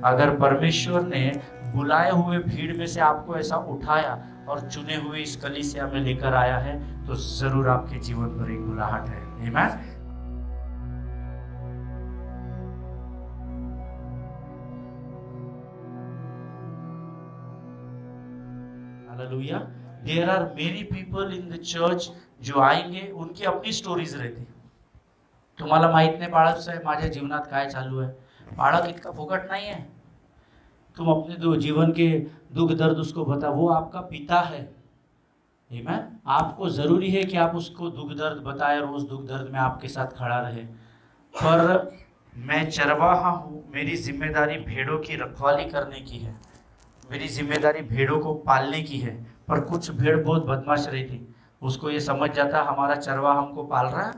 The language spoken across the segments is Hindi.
अगर परमेश्वर ने बुलाए हुए भीड़ में से आपको ऐसा उठाया और चुने हुए इस कलीसिया में लेकर आया है, तो जरूर आपके जीवन पर एक बुलाहट है। आमीन। हालेलुया। There are many people in the church जो आएंगे, उनकी अपनी स्टोरीज रहती। तुम्हाला माहित नाही बाळक साहेब माझ्या जीवनात काय चालू आहे। बाळक इतका फुकट नहीं है। तुम अपने दो जीवन के दुख दर्द उसको बता, वो आपका पिता है। आमीन। आपको जरूरी है कि आप उसको दुख दर्द बताएं और उस दुख दर्द में आपके साथ खड़ा रहे। पर मैं चरवाहा हूँ, मेरी जिम्मेदारी भेड़ों की रखवाली करने की है, मेरी जिम्मेदारी भेड़ों को पालने की है। पर कुछ भेड़ बहुत बदमाश रहती, उसको ये समझ जाता हमारा चरवा हमको पाल रहा है,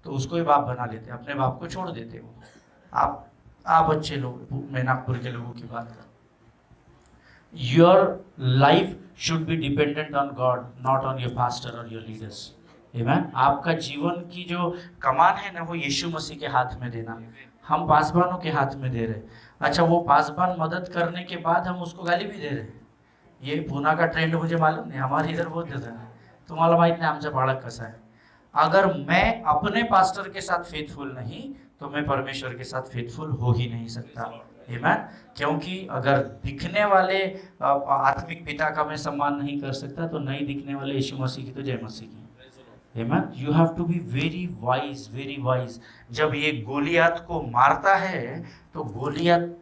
तो उसको ही बाप बना लेते, अपने बाप को छोड़ देते हो। आप अच्छे लोग, मैं नागपुर के लोगों की बात कर। Your life should be dependent on God, not on your pastor और योर लीडर्स। आमीन। आपका जीवन की जो कमान है ना, वो यीशु मसीह के हाथ में देना। हम पासबानों के हाथ में दे रहे। अच्छा, वो पासबान मदद करने के बाद हम उसको गाली भी दे रहे। ये पुणे का ट्रेंड मुझे मालूम नहीं, हमारे इधर बहुत देता है। तुम्हाला माहित नाही आमचा बाळक कसा है। अगर मैं अपने पास्टर के साथ फेथफुल नहीं, तो मैं परमेश्वर के साथ फेथफुल हो ही नहीं सकता। आमीन। क्योंकि अगर दिखने वाले आत्मिक पिता का मैं सम्मान नहीं कर सकता, तो नहीं दिखने वाले यीशु मसीह की तो जय मसीह की। आमीन। You have to be very wise, very wise. जब ये गोलियात को मारता है, तो गोलियात,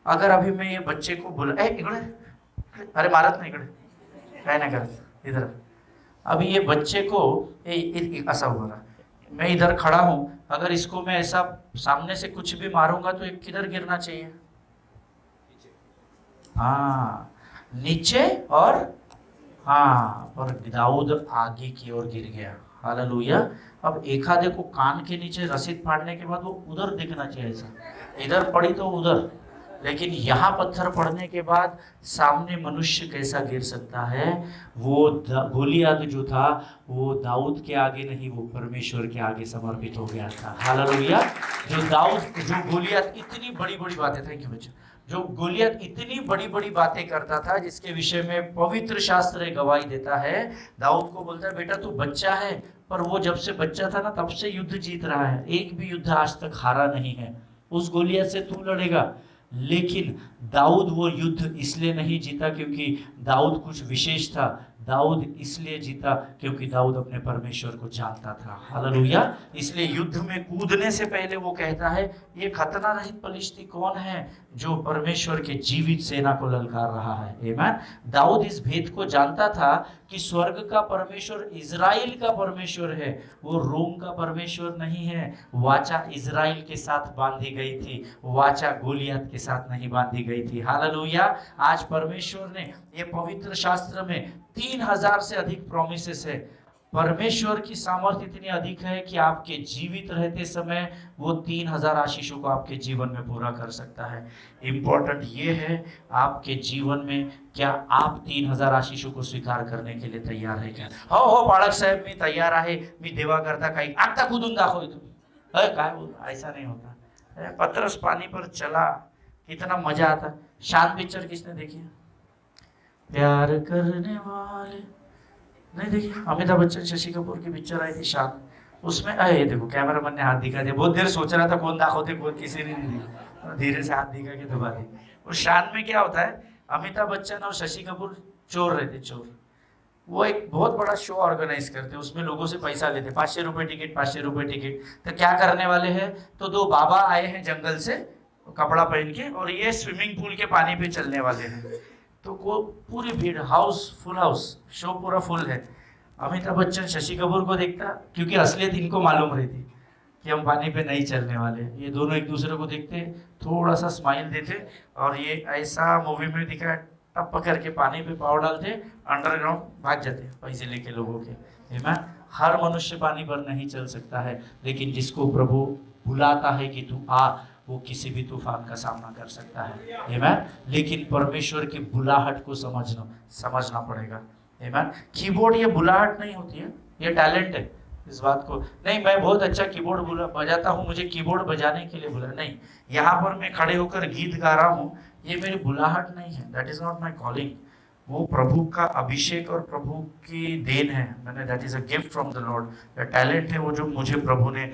अगर अभी मैं ये बच्चे को बोला इकडे, अरे मारत नाही, इकडे काय नाही करत, इधर। अभी ये बच्चे को ऐसा हुआ रहा, मैं इधर खड़ा हूँ, अगर इसको मैं ऐसा सामने से कुछ भी मारूंगा तो एक किधर गिरना चाहिए? हाँ, नीचे। और हाँ, पर दाऊद आगे की ओर गिर गया। हालेलुया। अब एखादे को कान के नीचे रसीद फाड़ने के बाद वो उधर दिखना चाहिए, ऐसा इधर पड़ी तो उधर, लेकिन यहाँ पत्थर पड़ने के बाद सामने मनुष्य कैसा गिर सकता है? वो गोलियात जो था, वो दाऊद के आगे नहीं, वो परमेश्वर के आगे समर्पित हो गया था। हालेलुया। जो गोलियात इतनी बड़ी बड़ी बातें, थैंक यू बच्चा, जो गोलियत इतनी बड़ी बड़ी बातें करता था, जिसके विषय में पवित्र शास्त्र गवाही देता है, दाऊद को बोलता है बेटा तू बच्चा है, पर वो जब से बच्चा था ना, तब से युद्ध जीत रहा है, एक भी युद्ध आज तक हारा नहीं है। उस गोलियत से तू लड़ेगा। लेकिन दाऊद वो युद्ध इसलिए नहीं जीता क्योंकि दाऊद कुछ विशेष था, दाऊद इसलिए जीता क्योंकि दाऊद अपने परमेश्वर को जानता था। हालेलुया। इसलिए युद्ध में कूदने से पहले वो कहता है, ये खतना रहित पलिश्ती कौन है जो परमेश्वर के जीवित सेना को ललकार रहा है। आमीन। दाऊद इस भेद को जानता था कि स्वर्ग का परमेश्वर इजराइल का परमेश्वर है, वो रोम का परमेश्वर नहीं है। वाचा इजराइल के साथ बांधी गई थी, वाचा गोलियत के साथ नहीं बांधी गई थी। हालेलुया। आज परमेश्वर ने ये पवित्र शास्त्र में 3000 से अधिक प्रोमिसेस है। परमेश्वर की सामर्थ्य इतनी अधिक है कि आपके जीवित रहते समय वो 3000 आशीषों को आपके जीवन में पूरा कर सकता है। इम्पोर्टेंट ये है आपके जीवन में, क्या आप 3000 आशीषों को स्वीकार करने के लिए तैयार है क्या? हो बाळक साहेब, मी तैयार आहे, मी देवा करता काही आता कूदून दाखव तू। काय बोल, ऐसा नहीं होता। पतरस पानी पर चला, कितना मजा आता। शान पिक्चर किसने देखी? प्यार करने वाले नहीं देखी? अमिताभ बच्चन शशि कपूर की पिक्चर आई थी शान, उसमें ये देखो कैमरामैन ने हाथ दिखा दिया, बहुत देर सोच रहा था कौन दाखोते, कौन किसी ने नहीं दिखा, धीरे से हाथ दिखा के दबा दी। और शान में क्या होता है, अमिताभ बच्चन और शशि कपूर चोर रहते, चोर। वो एक बहुत बड़ा शो ऑर्गेनाइज करते, उसमें लोगों से पैसा लेते, 500 रुपये टिकट, 500 रुपये टिकट। तो क्या करने वाले हैं, तो दो बाबा आए हैं जंगल से कपड़ा पहन के, और ये स्विमिंग पूल के पानी पे चलने वाले हैं। तो वो पूरी भीड़, हाउस फुल, हाउस शो पूरा फुल है। अमिताभ बच्चन शशि कपूर को देखता, क्योंकि असलियत इनको मालूम रहती कि हम पानी पे नहीं चलने वाले। ये दोनों एक दूसरे को देखते, थोड़ा सा स्माइल देते, और ये ऐसा मूवी में दिखा टप करके पानी पे पाँव डालते, अंडरग्राउंड भाग जाते पैसे लेके लोगों के। आमीन। हर मनुष्य पानी पर नहीं चल सकता है, लेकिन जिसको प्रभु बुलाता है कि तू आ, वो किसी भी तूफान का सामना कर सकता है। आमीन। लेकिन परमेश्वर की बुलाहट को समझना पड़ेगा। आमीन। कीबोर्ड ये बुलाहट नहीं होती है, ये टैलेंट है। इस बात को नहीं, मैं बहुत अच्छा कीबोर्ड बजाता हूँ, मुझे कीबोर्ड बजाने के लिए बुला नहीं, यहाँ पर मैं खड़े होकर गीत गा रहा हूँ, ये मेरी बुलाहट नहीं है, that is not my calling. वो प्रभु का अभिषेक और प्रभु की देन है, मैंने that is a gift from the Lord. Talent है वो जो मुझे प्रभु ने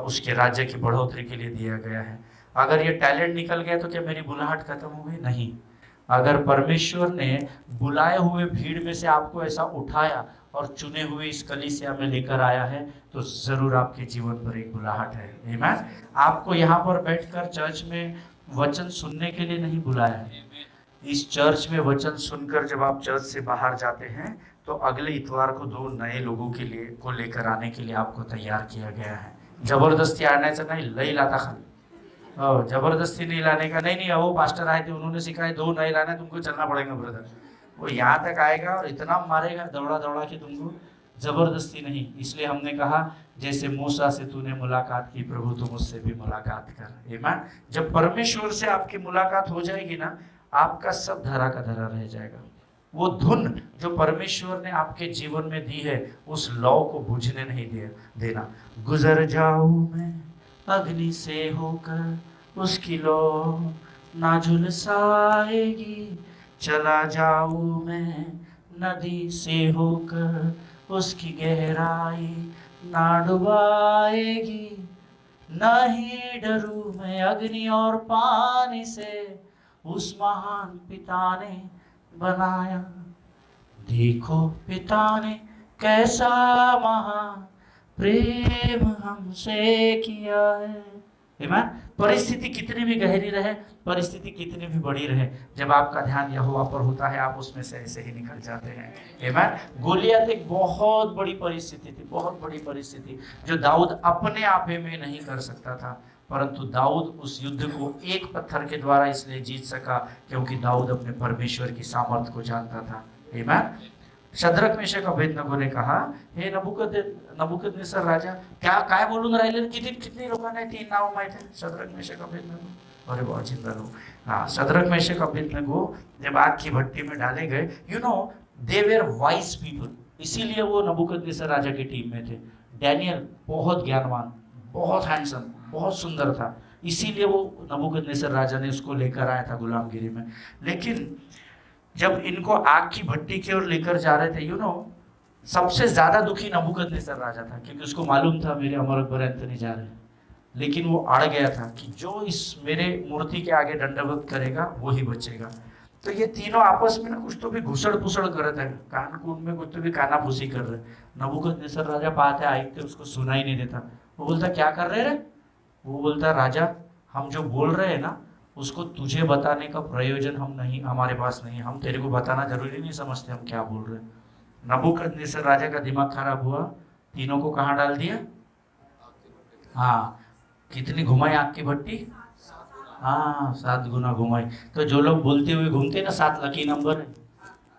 उसके राज्य की बढ़ोतरी के लिए दिया गया है। अगर ये टैलेंट निकल गया तो क्या मेरी बुलाहट खत्म हो गई? नहीं। अगर परमेश्वर ने बुलाए हुए भीड़ में से आपको ऐसा उठाया और चुने हुए इस कलीसिया में लेकर आया है, तो जरूर आपके जीवन पर एक बुलाहट है। आमीन। आपको यहाँ पर बैठकर चर्च में वचन सुनने के लिए नहीं बुलाया है। इस चर्च में वचन सुनकर जब आप चर्च से बाहर जाते हैं तो अगले इतवार को 2 नए लोगों के लिए को लेकर आने के लिए आपको तैयार किया गया है। जबरदस्ती आने से नहीं, लई लाता खाली, जबरदस्ती नहीं लाने का। नहीं वो पास्टर आए थे, उन्होंने सिखाया 2 नए लाना, तुमको चलना पड़ेगा ब्रदर। वो यहाँ तक आएगा और इतना मारेगा दौड़ा दौड़ा के तुमको, जबरदस्ती नहीं। इसलिए हमने कहा जैसे मूसा से तूने मुलाकात की, प्रभु तुम मुझसे भी मुलाकात कर। आमीन। जब परमेश्वर से आपकी मुलाकात हो जाएगी ना, आपका सब धरा का धरा रह जाएगा। वो धुन जो परमेश्वर ने आपके जीवन में दी है, उस लौ को बुझने नहीं देना। गुजर जाऊं मैं अग्नि से होकर उसकी लौ ना झुलसाएगी, चला जाऊं मैं नदी से होकर उसकी गहराई ना डुबाएगी। नहीं डरूं मैं अग्नि और पानी से, उस महान पिता ने बनाया। देखो पिता ने कैसा महान प्रेम हमसे किया है। आमीन। परिस्थिति कितनी भी गहरी रहे, परिस्थिति कितनी भी बड़ी रहे, जब आपका ध्यान यहोवा पर होता है, आप उसमें से ऐसे ही निकल जाते हैं। आमीन। गोलियत एक बहुत बड़ी परिस्थिति थी, बहुत बड़ी परिस्थिति, जो दाऊद अपने आप में नहीं कर सकता था, परंतु दाऊद उस युद्ध को एक पत्थर के द्वारा इसलिए जीत सका क्योंकि दाऊद अपने परमेश्वर की सामर्थ्य को जानता था। आमीन। शद्रक मेशक अबेदनगो ने कहा, हे नबूकदनेस्सर राजा, काय बोलून राहिले, किती लोकांना 3 नाव माहित आहे? शद्रक मेशक अबेदनगो, अरे बहुत चिंता लो। हाँ, शद्रक मेशक अबेदनगो जब आग की भट्टी में डाले गए, you know they were wise people, इसीलिए वो नबूकदनेस्सर राजा की टीम में थे। डैनियल बहुत ज्ञानवान, बहुत हैंडसम, बहुत सुंदर था, इसीलिए वो नबूकदनेस्सर राजा ने उसको लेकर आया था गुलामगिरी में। लेकिन जब इनको आग की भट्टी की ओर लेकर जा रहे थे, यू नो सबसे ज्यादा दुखी नबूकदनेस्सर राजा था, क्योंकि उसको मालूम था मेरे अमर अकबर एंथनी जा रहे हैं। लेकिन वो अड़ गया था कि जो इस मेरे मूर्ति के आगे दंडवत करेगा वो ही बचेगा। तो ये तीनों आपस में ना कुछ तो भी घुसड़ पुसड़ कर रहे थे, कान कून में कुछ तो भी कानाफूसी कर रहे। नबूकदनेस्सर राजा पाते आयते, उसको सुनाई नहीं देता। वो बोलता क्या कर रहे रे? वो बोलता राजा, हम जो बोल रहे हैं ना, उसको तुझे बताने का प्रयोजन हम नहीं, हमारे पास नहीं, हम तेरे को बताना जरूरी नहीं समझते हम क्या बोल रहे हैं। नबूकदनेस्सर राजा का दिमाग खराब हुआ, तीनों को कहाँ डाल दिया? हाँ, कितनी घुमाई आग की भट्टी? हाँ, 7 गुना घुमाई। तो जो लोग बोलते हुए घूमते ना 7 लकी नंबर है,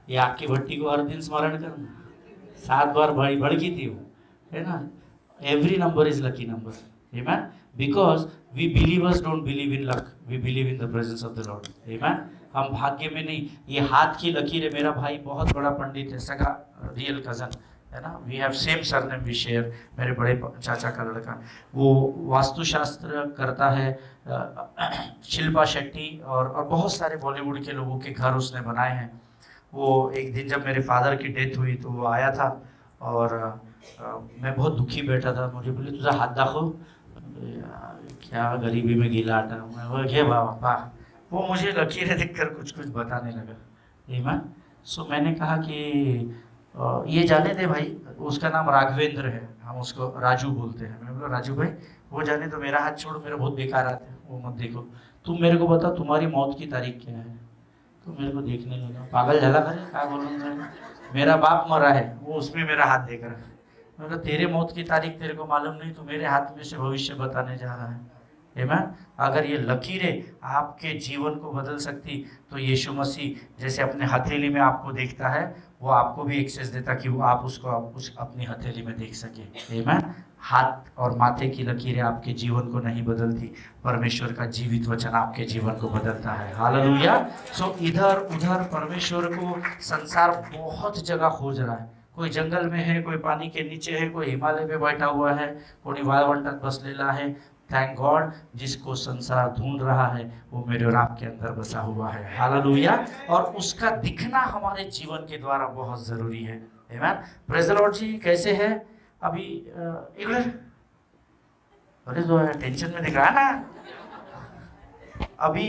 ये आग की भट्टी को हर दिन स्मरण करना, 7 बार भड़की थी वो, है ना। Every number is lucky number. आमीन। Because we believers don't believe in luck, we believe in the presence of the Lord. Amen. हम भाग्य में नहीं, ये हाथ की लकीर है। मेरा भाई बहुत बड़ा पंडित है, सगा रियल कजन है ना, we have same surname we share, मेरे बड़े चाचा का लड़का, वो वास्तुशास्त्र करता है। शिल्पा शेट्टी और बहुत सारे बॉलीवुड के लोगों के घर उसने बनाए हैं। वो एक दिन जब मेरे फादर की डेथ हुई तो वो आया था और मैं बहुत दुखी बैठा था। मुझे बोले तुझा हाथ दाखो, क्या गरीबी में गीला आटा। मैं वो ये बाबा, वो मुझे लकीरें देखकर कुछ कुछ बताने लगा। ईमान। सो मैंने कहा कि ये जाने दे भाई, उसका नाम राघवेंद्र है, हम उसको राजू बोलते हैं। मैंने बोला राजू भाई वो जाने तो, मेरा हाथ छोड़, मेरा बहुत बेकार आते हैं, वो मत देखो। तुम मेरे को बता तुम्हारी मौत की तारीख क्या है? तो मेरे को देखने लगा, पागल झाला करे, क्या बोलूँगा, मेरा बाप मरा है, वो उसमें मेरा हाथ देख रहा है। मतलब तेरे मौत की तारीख तेरे को मालूम नहीं, तो मेरे हाथ में से भविष्य बताने जा रहा है। आमीन। अगर ये लकीरें आपके जीवन को बदल सकती, तो यीशु मसीह जैसे अपने हथेली में आपको देखता है, वो आपको भी एक्सेस देता कि वो आप उसको अपनी हथेली में देख सके। आमीन। हाथ और माथे की लकीरें आपके जीवन को नहीं बदलती, परमेश्वर का जीवित वचन आपके जीवन को बदलता है। हालेलुया। सो इधर उधर परमेश्वर को संसार बहुत जगह खोज रहा है, कोई जंगल में है, कोई पानी के नीचे है, कोई हिमालय पे बैठा हुआ है, कोई वाळवंटात बसलेला है। थैंक गॉड, जिसको संसार ढूंढ रहा है वो मेरे और आपके अंदर बसा हुआ है। हालेलुया। और उसका दिखना हमारे जीवन के द्वारा बहुत जरूरी है। आमीन। प्रेज द लॉर्ड जी। कैसे है अभी एक मिनट, अरे जो है टेंशन में दिख रहा है ना। अभी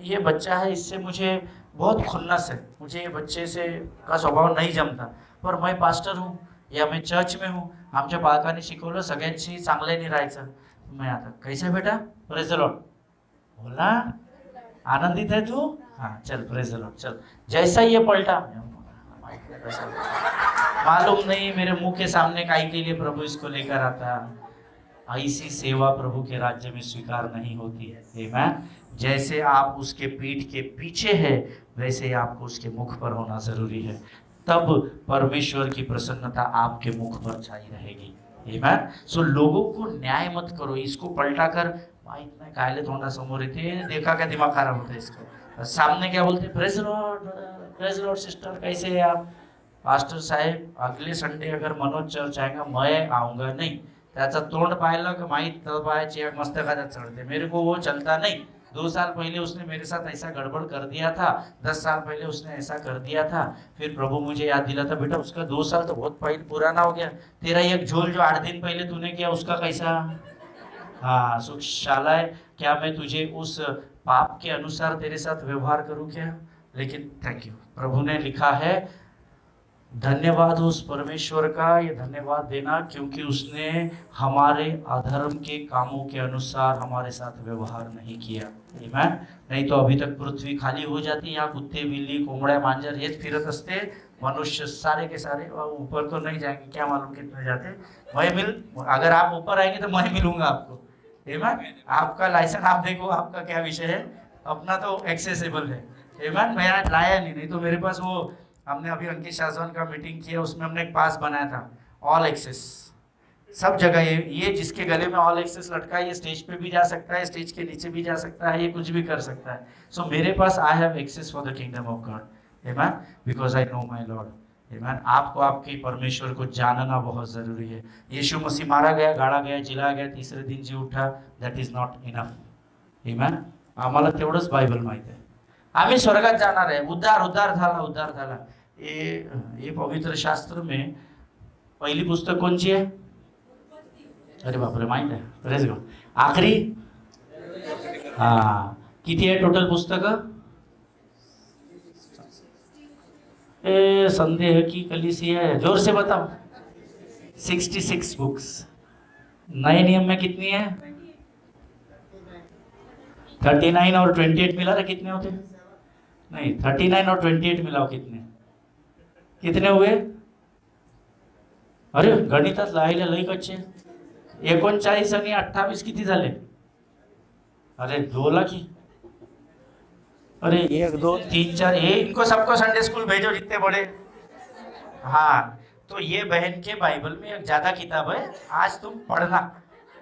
ये बच्चा है, इससे मुझे बहुत खुन्नस है। मुझे ये बच्चे से का स्वभाव नहीं जमता, पर मैं पास्टर हूँ या मैं चर्च में हूँ, आमच्या बाळकांनी शिकवलं सगळ्यांशी चांगल्याने राहायचं। मैं आता, कैसा है बेटा? प्रेज द लॉर्ड बोला। आनंदित है तू? हाँ चल प्रेज द लॉर्ड चल। जैसा ये पलटा, मालूम नहीं मेरे मुंह के सामने काहे के लिए प्रभु इसको लेकर आता। ऐसी सेवा प्रभु के राज्य में स्वीकार नहीं होती है। आमीन। जैसे आप उसके पीठ के पीछे है, वैसे ही आपको उसके मुख पर होना जरूरी है, तब परमेश्वर की प्रसन्नता आपके मुख पर छाई रहेगी। आमीन। सो लोगों को न्याय मत करो, इसको पलटा कर माहित नाही कायले तोंडा समोर येते, देखा क्या दिमाग खराब होता है इसको। सामने क्या बोलते, प्रेज लॉर्ड सिस्टर कैसे है आप? पास्टर साहेब अगले संडे अगर मनोज चर्च आएगा मैं आऊँगा नहीं। त्याचा तोंड पाहिलं की माहीत पायाची एक मस्तकात चढ़ते, मेरे को वो चलता नहीं। 2 साल पहले उसने मेरे साथ ऐसा गड़बड़ कर दिया था, 10 साल पहले उसने ऐसा कर दिया था। फिर प्रभु मुझे याद दिला था, बेटा उसका 2 साल तो बहुत पहले पुराना हो गया, तेरा एक झोल जो 8 दिन पहले तूने किया उसका कैसा? हाँ सुख शालाय, क्या मैं तुझे उस पाप के अनुसार तेरे साथ व्यवहार करूं क्या? लेकिन थैंक यू, प्रभु ने लिखा है, धन्यवाद उस परमेश्वर का, ये धन्यवाद देना क्योंकि उसने हमारे अधर्म के कामों के अनुसार हमारे साथ व्यवहार नहीं किया। आमीन। नहीं तो अभी तक पृथ्वी खाली हो जाती, यहाँ कुत्ते बिल्ली कोंबड्या मांजर हेच फिरत असते, मनुष्य सारे के सारे ऊपर तो नहीं जाएंगे, क्या मालूम कितने जाते। अगर आप ऊपर आएंगे तो मैं मिलूंगा आपको। आमीन। आपका लाइसेंस आप देखो, आपका क्या विषय है, अपना तो एक्सेसिबल है। आमीन। मैं आज लाया नहीं तो मेरे पास वो, हमने अभी अंकित शासवान का मीटिंग किया, उसमें हमने एक पास बनाया था, ऑल एक्सेस सब जगह। ये जिसके गले में ऑल एक्सेस लटका है, ये स्टेज पे भी जा सकता है, स्टेज के नीचे भी जा सकता है, ये कुछ भी कर सकता है। सो मेरे पास I have access for the kingdom of God. आमीन। Because I know my Lord. आमीन। आपको आपके परमेश्वर को जानना बहुत जरूरी है। यीशु मसीह मारा गया, गाड़ा गया, जिला गया, तीसरे दिन जी उठा, दैट इज नॉट इनफ। आमीन। आम्हाला तेवढंच बायबल माहित आहे, आम्ही स्वर्गात जाणार आहे, उद्धार झाला। ये पवित्र शास्त्र में पहली पुस्तक कौन सी है? अरे बापरे, माहित आहे, प्रेज गॉड। आखरी हाँ, किती आहे टोटल पुस्तक? संदेह की कलीसी है, जोर से बताओ। 66 बुक्स। नए नियम में कितनी है? 39 और 28 मिला था, कितने होते? नहीं, 39 और 28 मिलाओ, कितने हुए? अरे गणितात लायला लई कच्चे। 39 आणि 28 किती झाले? अरे 2 लाख। अरे 1 2 3 4, ये इनको सबको संडे स्कूल भेजो जितने बड़े। हाँ, तो ये बहन के बाइबल में एक ज्यादा किताब है, आज तुम पढ़ना,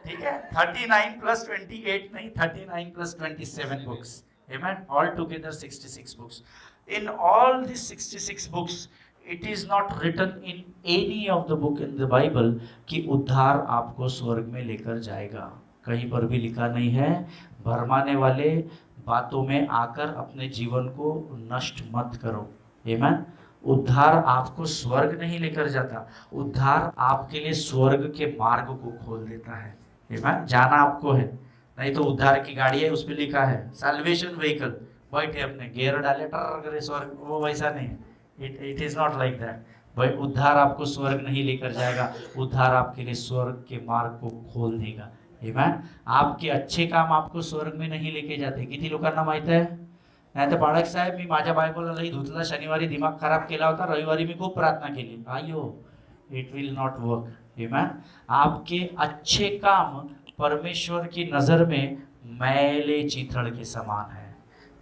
ठीक है? 39 + 28 नहीं, 39 + 27 बुक्स। आमीन। All together 66 books. In all these 66 books, it is not written in any of the book in the Bible कि उद्धार आपको स्वर्ग में लेकर जाएगा। कहीं पर भी लिखा नहीं है। भरमाने वाले बातों में आकर अपने जीवन को नष्ट मत करो। आमीन। उद्धार आपको स्वर्ग नहीं लेकर जाता, उद्धार आपके लिए स्वर्ग के मार्ग को खोल देता है। आमीन। जाना आपको है, नहीं तो उद्धार की गाड़ी है, उस पर लिखा है साल्वेशन व्हीकल, बैठे अपने गियर डाले टर करे स्वर्ग, वो वैसा नहीं है। It is not like that. भाई उद्धार आपको स्वर्ग नहीं लेकर जाएगा, उद्धार आपके लिए स्वर्ग के मार्ग को खोल देगा। आमीन। आपके अच्छे काम आपको स्वर्ग में नहीं लेके जाते। किती लोकांना माहित आहे? नाही तर बाळक साहेब, मी माझ्या बायकोला लई धुतला, शनिवारी दिमाग खराब केला होता, रविवारी मी खूप प्रार्थना केली। आयो, इट विल नॉट वर्क। आमीन। आपके अच्छे काम परमेश्वर की नजर में मैले चिथड़ के समान है।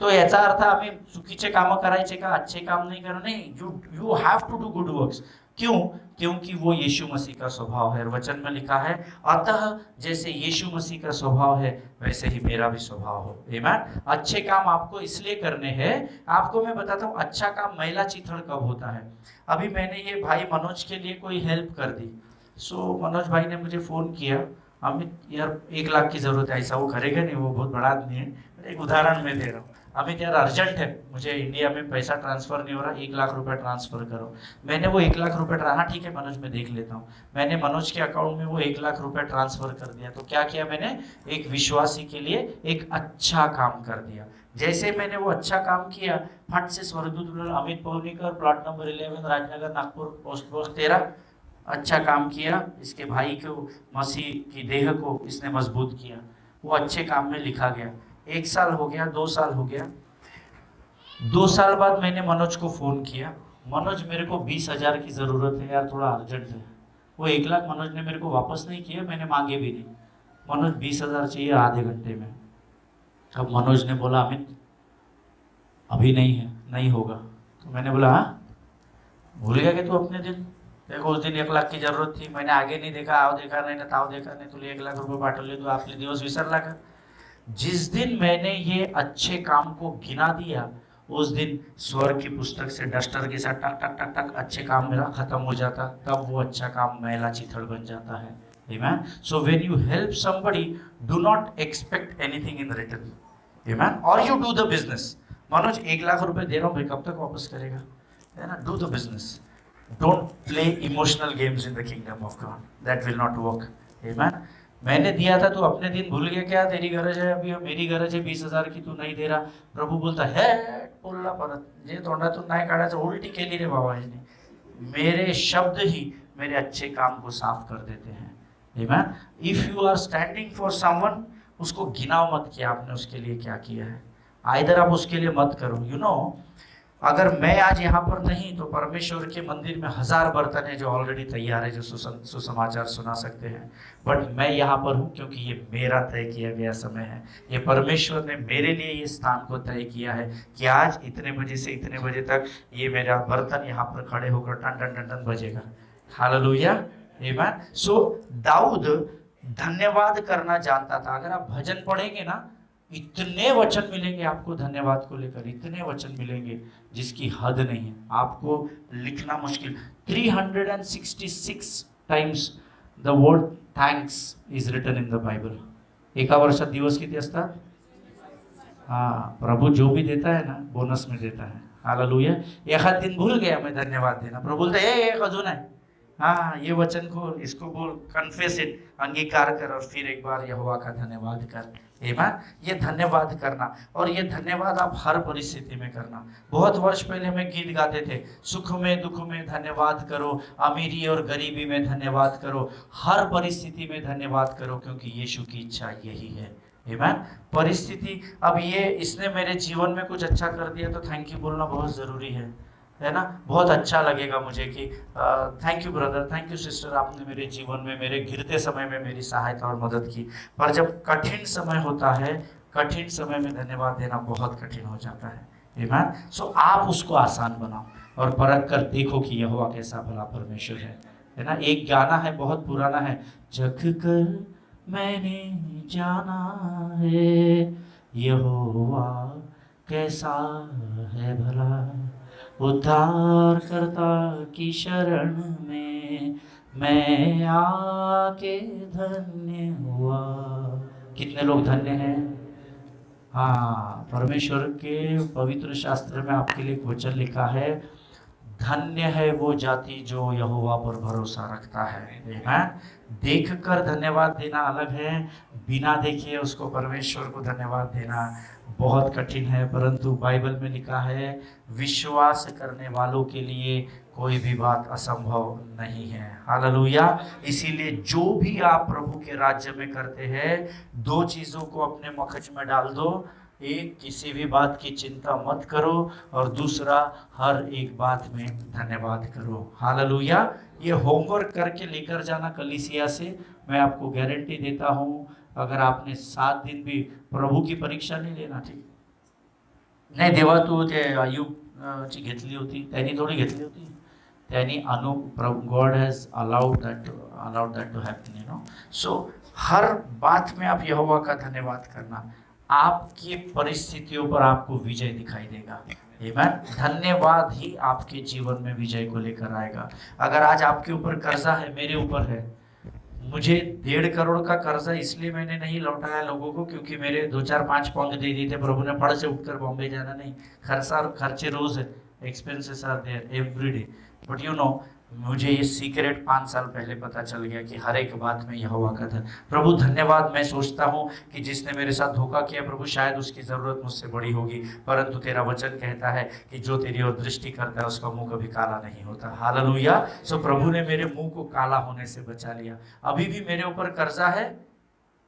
तो याचा अर्थ आम्ही चुकीचे काम करायचे का, अच्छे काम नाही करू? नाही, you have to do good works. क्यों? क्योंकि वो यीशु मसीह का स्वभाव है। वचन में लिखा है, अतः जैसे यीशु मसीह का स्वभाव है वैसे ही मेरा भी स्वभाव हो। आमीन। अच्छे काम आपको इसलिए करने हैं। आपको मैं बताता हूँ अच्छा काम मैला चिथड़ कब होता है। अभी मैंने ये भाई मनोज के लिए कोई हेल्प कर दी, सो मनोज भाई ने मुझे फ़ोन किया, अमित यार 1 लाख की ज़रूरत है। ऐसा वो करेगा नहीं, वो बहुत बड़ा आदमी है, एक उदाहरण मैं दे रहा हूँ। अमित यार अर्जेंट है, मुझे इंडिया में पैसा ट्रांसफ़र नहीं हो रहा, 1 लाख रुपए ट्रांसफ़र करो। मैंने वो 1 लाख रुपए, हाँ ठीक है मनोज मैं देख लेता हूँ। मैंने मनोज के अकाउंट में वो 1 लाख रुपए ट्रांसफ़र कर दिया। तो क्या किया मैंने? एक विश्वासी के लिए एक अच्छा काम कर दिया। जैसे मैंने वो अच्छा काम किया, फट से स्वर्गदूत बोला, Amit Pavnikar, plot number 11, Rajnagar, Nagpur, post box 13, अच्छा काम किया, इसके भाई को, मसीह की देह को इसने मजबूत किया। वो अच्छे काम में लिखा गया। 1 साल हो गया, 2 साल हो गया। 2 साल बाद मैंने मनोज को फ़ोन किया, मनोज मेरे को 20,000 की ज़रूरत है यार, थोड़ा अर्जेंट है। वो 1 लाख मनोज ने मेरे को वापस नहीं किया, मैंने मांगे भी नहीं। मनोज 20,000 चाहिए आधे घंटे में। अब मनोज ने बोला अमित अभी नहीं है, नहीं होगा। तो मैंने बोला हाँ, भूल गया कि तू अपने दिन, देखो उस दिन 1 लाख की जरूरत थी, मैंने आगे नहीं देखा, आव देखा नहीं ना ताव देखा नहीं, तुले 1 लाख रुपये पाठवले, तू आपले दिवस विसरला का? जिस दिन मैंने ये अच्छे काम को गिना दिया, उस दिन स्वर्ग की पुस्तक से डस्टर के साथ टक टक टक टक अच्छे काम मेरा खत्म हो जाता, तब वो अच्छा काम मैला चिथड़ बन जाता है। Amen. So when you help somebody, do not expect anything in return. Amen. Or you do the business. Manoj 1 lakh रुपए दे रहा हूँ भाई, कब तक वापस करेगा? है ना? Do the business. Don't play emotional games in the kingdom of God. That will not work. Amen. मैंने दिया था, तू अपने दिन भूल गया क्या? तेरी गरज है अभी, मेरी गरज है 20,000 की, तू नहीं दे रहा। प्रभु बोलता है बोलला परत, जे तोंडातून नाही काढायचं, उलटी केली रे बाबा याने। मेरे शब्द ही मेरे अच्छे काम को साफ कर देते हैं। Amen. If you are standing for someone, उसको गिनाओ मत कि आपने उसके लिए क्या किया है। आइदर आप उसके लिए मत करो। यू नो, अगर मैं आज यहाँ पर नहीं तो परमेश्वर के मंदिर में 1000 बर्तन है जो ऑलरेडी तैयार है, जो सुसमाचार सुना सकते हैं। बट मैं यहाँ पर हूँ क्योंकि ये मेरा तय किया गया समय है। ये परमेश्वर ने मेरे लिए ये स्थान को तय किया है कि आज इतने बजे से इतने बजे तक ये मेरा बर्तन यहाँ पर खड़े होकर टन टन टन टन बजेगा। हालेलुया। आमीन। सो दाऊद धन्यवाद करना जानता था। अगर आप भजन पढ़ेंगे ना, इतने वचन मिलेंगे आपको धन्यवाद को लेकर, इतने वचन मिलेंगे जिसकी हद नहीं है, आपको लिखना मुश्किल। 366 times the word thanks is written in the Bible. एका वर्षात दिवस किती असतात? हाँ, प्रभु जो भी देता है ना बोनस में देता है। हालेलुया। एक दिन भूल गया मैं धन्यवाद देना, प्रभु बोलता है एक अजून है, हाँ ये वचन को इसको बोल, कन्फेस इट, अंगीकार कर और फिर एक बार यहोवा का धन्यवाद कर। आमीन। ये धन्यवाद करना, और ये धन्यवाद आप हर परिस्थिति में करना। बहुत वर्ष पहले हम गीत गाते थे, सुख में दुख में धन्यवाद करो, अमीरी और गरीबी में धन्यवाद करो, हर परिस्थिति में धन्यवाद करो, क्योंकि यीशु की इच्छा यही है। आमीन। परिस्थिति, अब ये इसने मेरे जीवन में कुछ अच्छा कर दिया तो थैंक यू बोलना बहुत ज़रूरी है ना? बहुत अच्छा लगेगा मुझे कि thank you brother, thank you sister, आपने मेरे जीवन में मेरे गिरते समय में मेरी सहायता और मदद की। पर जब कठिन समय होता है, कठिन समय में धन्यवाद देना बहुत कठिन हो जाता है। आमीन। सो आप उसको आसान बनाओ और परख कर देखो कि यहोवा कैसा भला परमेश्वर है ना? एक गाना है, बहुत पुराना है, चख कर मैंने जाना है यहोवा कैसा है भला, उद्धार करता की शरण में मैं आके धन्य हुआ। कितने लोग धन्य हैं? हाँ, परमेश्वर के पवित्र शास्त्र में आपके लिए एक वचन लिखा है, धन्य है वो जाति जो यहोवा पर भरोसा रखता है। आमीन। देखकर धन्यवाद देना अलग है, बिना देखे उसको परमेश्वर को धन्यवाद देना बहुत कठिन है। परंतु बाइबल में लिखा है, विश्वास करने वालों के लिए कोई भी बात असंभव नहीं है। हालेलुया। इसीलिए जो भी आप प्रभु के राज्य में करते हैं, 2 चीज़ों को अपने मगज में डाल दो। एक, किसी भी बात की चिंता मत करो, और दूसरा, हर एक बात में धन्यवाद करो। हालेलुया। ये होमवर्क करके लेकर जाना कलीसिया से, मैं आपको गारंटी देता हूँ। अगर आपने 7 दिन भी प्रभु की परीक्षा नहीं लेना, ठीक नाही, देवा तू ते आयुब ची घेतली होती, त्यांनी थोडी घेतली होती, यानी God has allowed that to happen, so हर बात में आप यहोवा का धन्यवाद करना, आपकी परिस्थितियों पर आपको विजय दिखाई देगा। आमीन। धन्यवाद ही आपके जीवन में विजय को लेकर आएगा। अगर आज आपके ऊपर कर्जा है, मेरे ऊपर है, मुझे 1.5 करोड़ का कर्जा इसलिए मैंने नहीं लौटाया लोगों को क्योंकि मेरे 2-4-5 पाउंड दे दिए थे प्रभु ने, फड़ से उठकर बॉम्बे जाना नहीं, खर्चे रोज है, expenses are there every day. But मुझे ये सीक्रेट 5 साल पहले पता चल गया कि हर एक बात में यहोवा का प्रभु धन्यवाद। मैं सोचता हूँ कि जिसने मेरे साथ धोखा किया प्रभु शायद उसकी ज़रूरत मुझसे बड़ी होगी, परंतु तेरा वचन कहता है कि जो तेरी ओर दृष्टि करता है उसका मुंह कभी काला नहीं होता। हालेलुया। सो प्रभु ने मेरे मुंह को काला होने से बचा लिया। अभी भी मेरे ऊपर कर्जा है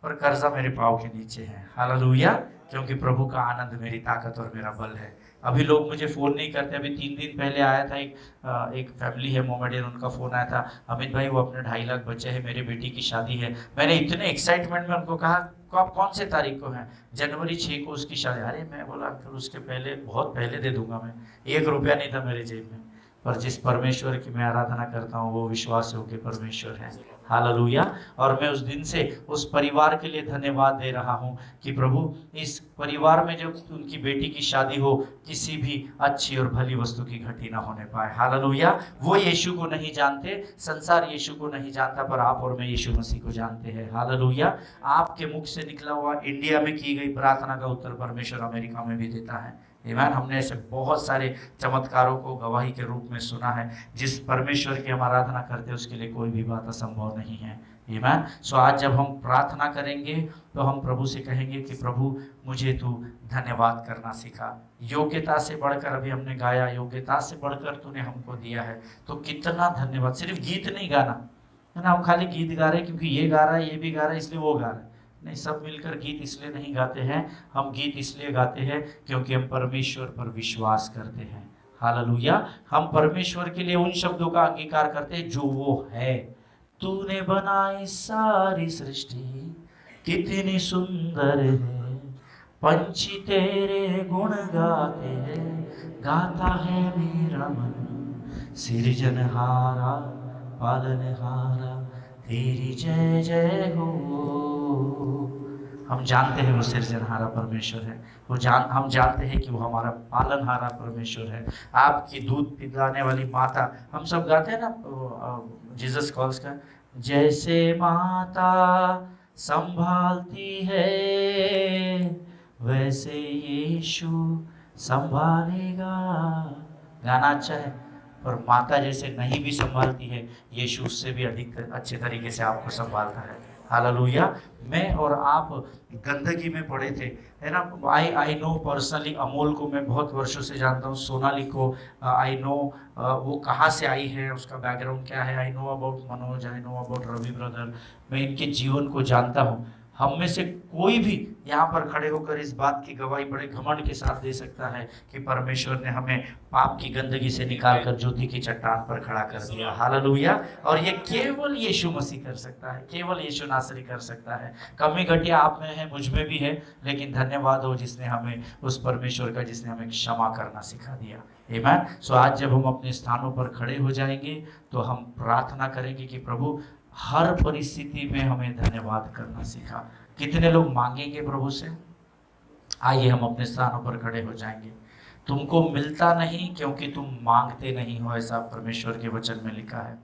पर कर्जा मेरे पाँव के नीचे है। हालेलुया। क्योंकि प्रभु का आनंद मेरी ताकत और मेरा बल है। अभी लोग मुझे फ़ोन नहीं करते। अभी 3 दिन पहले आया था एक फैमिली है मोमेडियन, उनका फ़ोन आया था, अमित भाई वो अपने 2.5 लाख बच्चे हैं, मेरी बेटी की शादी है। मैंने इतने एक्साइटमेंट में उनको कहा आप कौन से तारीख को हैं? जनवरी 6 को उसकी शादी। अरे मैं बोला अंकल उसके पहले, बहुत पहले दे दूंगा मैं, 1 रुपया नहीं था मेरे जेब में। पर जिस परमेश्वर की मैं आराधना करता हूँ वो विश्वास योग्य परमेश्वर है। हालेलुया। और मैं उस दिन से उस परिवार के लिए धन्यवाद दे रहा हूँ कि प्रभु इस परिवार में जब उनकी बेटी की शादी हो किसी भी अच्छी और भली वस्तु की घटी ना होने पाए। हालेलुया। वो यीशु को नहीं जानते, संसार यीशु को नहीं जानता, पर आप और मैं यीशु मसीह को जानते हैं। हालेलुया। आपके मुख से निकला हुआ इंडिया में की गई प्रार्थना का उत्तर परमेश्वर अमेरिका में भी देता है। ईमान। हमने ऐसे बहुत सारे चमत्कारों को गवाही के रूप में सुना है। जिस परमेश्वर की हम आराधना करते हैं उसके लिए कोई भी बात असंभव नहीं है। ईमान। सो आज जब हम प्रार्थना करेंगे तो हम प्रभु से कहेंगे कि प्रभु मुझे तू धन्यवाद करना सिखा। योग्यता से बढ़कर, अभी हमने गाया, योग्यता से बढ़कर तूने हमको दिया है, तो कितना धन्यवाद। सिर्फ गीत नहीं गाना है ना, हम खाली गीत गा रहे क्योंकि ये गा रहा है, ये भी गा रहा है इसलिए वो गा रहा है, नहीं, सब मिलकर गीत इसलिए नहीं गाते हैं। हम गीत इसलिए गाते हैं क्योंकि हम परमेश्वर पर विश्वास करते हैं। हालेलुया। हम परमेश्वर के लिए उन शब्दों का अंगीकार करते हैं जो वो है। तूने बनाई सारी सृष्टि कितनी सुंदर है, पंछी तेरे गुण गाते हैं, गाता है मेरा मन। सृजनहारा पालनहारा तेरी जय जय हो। हम जानते हैं वो सृजनहारा परमेश्वर है, हम जानते हैं कि वो हमारा पालनहारा परमेश्वर है। आपकी दूध पिलाने वाली माता, हम सब गाते हैं ना जीसस कॉल्स का, जैसे माता संभालती है वैसे यीशु संभालेगा। गाना अच्छा है, पर माता जैसे नहीं भी संभालती है, यीशु उससे भी अधिक अच्छे तरीके से आपको संभालता है। हालेलुया। मैं और आप गंदगी में पड़े थे, है ना। आई नो पर्सनली अमोल को मैं बहुत वर्षों से जानता हूँ, सोनाली को आई नो वो कहाँ से आई है, उसका बैकग्राउंड क्या है। I know about Manoj, I know about Ravi brother, मैं इनके जीवन को जानता हूँ। हम में से कोई भी यहाँ पर खड़े होकर इस बात की गवाही बड़े घमंड के साथ दे सकता है कि परमेश्वर ने हमें पाप की गंदगी से निकालकर ज्योति की चट्टान पर खड़ा कर दिया। हालेलुया। और ये केवल यीशु मसीह कर सकता है, केवल यीशु नासरी कर सकता है। कमी घटिया आप में है, मुझ में भी है, लेकिन धन्यवाद हो जिसने हमें, उस परमेश्वर का जिसने हमें क्षमा करना सिखा दिया। आमीन। सो आज जब हम अपने स्थानों पर खड़े हो जाएंगे तो हम प्रार्थना करेंगे कि प्रभु हर परिस्थिति में हमें धन्यवाद करना सिखा। कितने लोग मांगेंगे प्रभु से? आइए हम अपने स्थानों पर खड़े हो जाएंगे। तुमको मिलता नहीं क्योंकि तुम मांगते नहीं हो, ऐसा परमेश्वर के वचन में लिखा है।